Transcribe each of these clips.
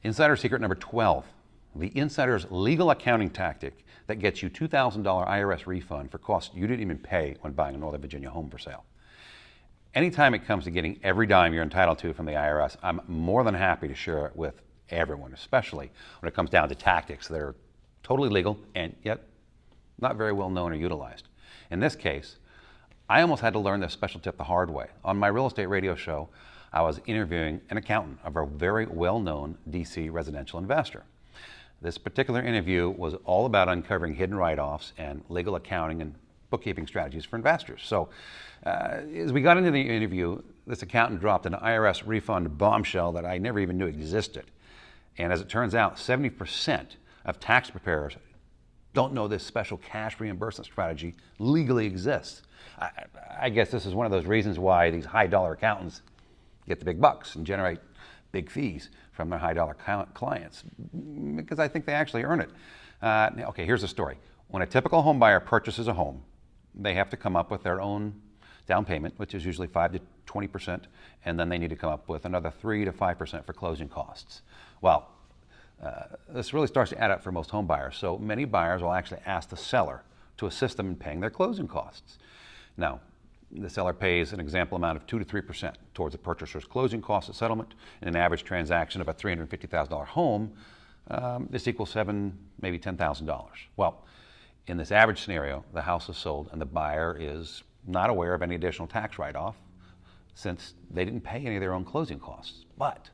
Insider secret number 12. The insider's legal accounting tactic that gets you $2,000 IRS refund for costs you didn't even pay when buying a Northern Virginia home for sale. Anytime it comes to getting every dime you're entitled to from the IRS, I'm more than happy to share it with everyone, especially when it comes down to tactics that are totally legal and yet not very well known or utilized. In this case, I almost had to learn this special tip the hard way. On my real estate radio show, I was interviewing an accountant of a very well-known DC residential investor. This particular interview was all about uncovering hidden write-offs and legal accounting and bookkeeping strategies for investors. So as we got into the interview, this accountant dropped an IRS refund bombshell that I never even knew existed. And as it turns out, 70% of tax preparers don't know this special cash reimbursement strategy legally exists. I guess this is one of those reasons why these high-dollar accountants get the big bucks and generate big fees from their high-dollar clients, because I think they actually earn it. Okay, here's the story. When a typical home buyer purchases a home, they have to come up with their own down payment, which is usually 5 to 20%, and then they need to come up with another 3 to 5% for closing costs. Well, this really starts to add up for most home buyers, so many buyers will actually ask the seller to assist them in paying their closing costs. Now, the seller pays an example amount of 2 to 3% towards the purchaser's closing costs at settlement. In an average transaction of a $350,000 home, this equals $7,000, maybe $10,000. Well, in this average scenario, the house is sold and the buyer is not aware of any additional tax write-off since they didn't pay any of their own closing costs. But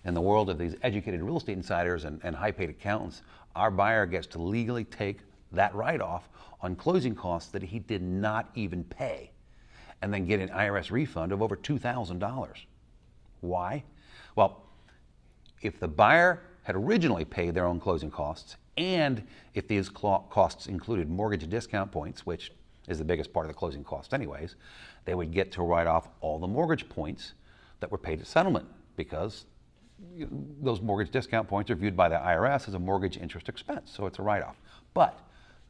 in the world of these educated real estate insiders and high-paid accountants, our buyer gets to legally take that write-off on closing costs that he did not even pay, and then get an IRS refund of over $2,000. Why? Well, if the buyer had originally paid their own closing costs, and if these costs included mortgage discount points, which is the biggest part of the closing cost anyways, they would get to write off all the mortgage points that were paid at settlement, because those mortgage discount points are viewed by the IRS as a mortgage interest expense, so it's a write-off. But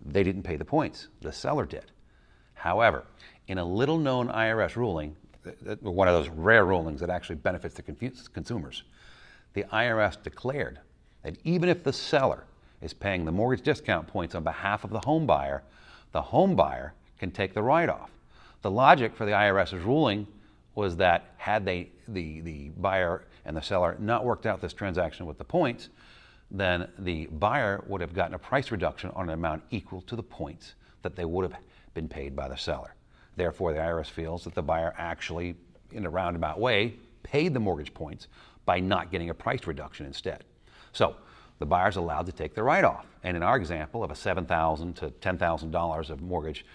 they didn't pay the points, the seller did. However, in a little-known IRS ruling, one of those rare rulings that actually benefits the consumers, the IRS declared that even if the seller is paying the mortgage discount points on behalf of the home buyer can take the write-off. The logic for the IRS's ruling was that had the buyer and the seller not worked out this transaction with the points, then the buyer would have gotten a price reduction on an amount equal to the points that they would have been paid by the seller. Therefore, the IRS feels that the buyer actually, in a roundabout way, paid the mortgage points by not getting a price reduction instead. So the buyer's allowed to take the write-off. And in our example of a $7,000 to $10,000 of mortgage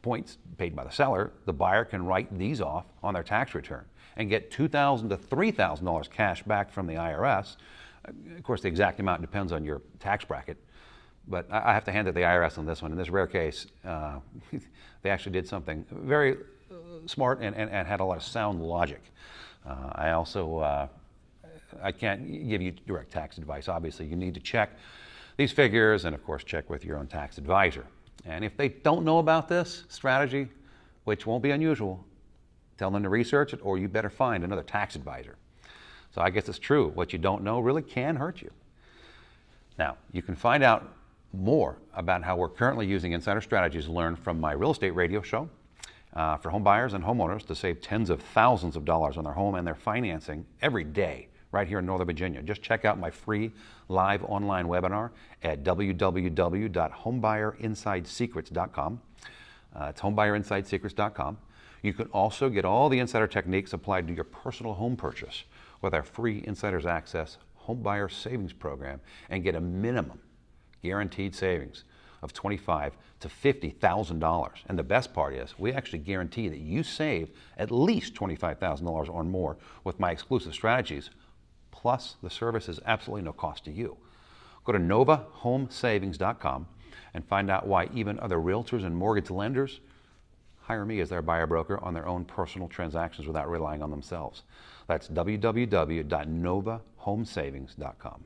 points paid by the seller, the buyer can write these off on their tax return and get $2,000 to $3,000 cash back from the IRS. Of course, the exact amount depends on your tax bracket, but I have to hand it to the IRS on this one. In this rare case, they actually did something very smart and had a lot of sound logic. I can't give you direct tax advice. Obviously, you need to check these figures and, of course, check with your own tax advisor. And if they don't know about this strategy, which won't be unusual, tell them to research it, or you better find another tax advisor. So I guess it's true. What you don't know really can hurt you. Now, you can find out more about how we're currently using insider strategies learned from my real estate radio show for home buyers and homeowners to save tens of thousands of dollars on their home and their financing every day right here in Northern Virginia. Just check out my free live online webinar at www.homebuyerinsidesecrets.com. It's homebuyerinsidesecrets.com. You can also get all the insider techniques applied to your personal home purchase with our free Insider's Access Homebuyer Savings Program and get a minimum guaranteed savings of $25,000 to $50,000. And the best part is we actually guarantee that you save at least $25,000 or more with my exclusive strategies. Plus, the service is absolutely no cost to you. Go to novahomesavings.com and find out why even other realtors and mortgage lenders hire me as their buyer broker on their own personal transactions without relying on themselves. That's www.novahomesavings.com.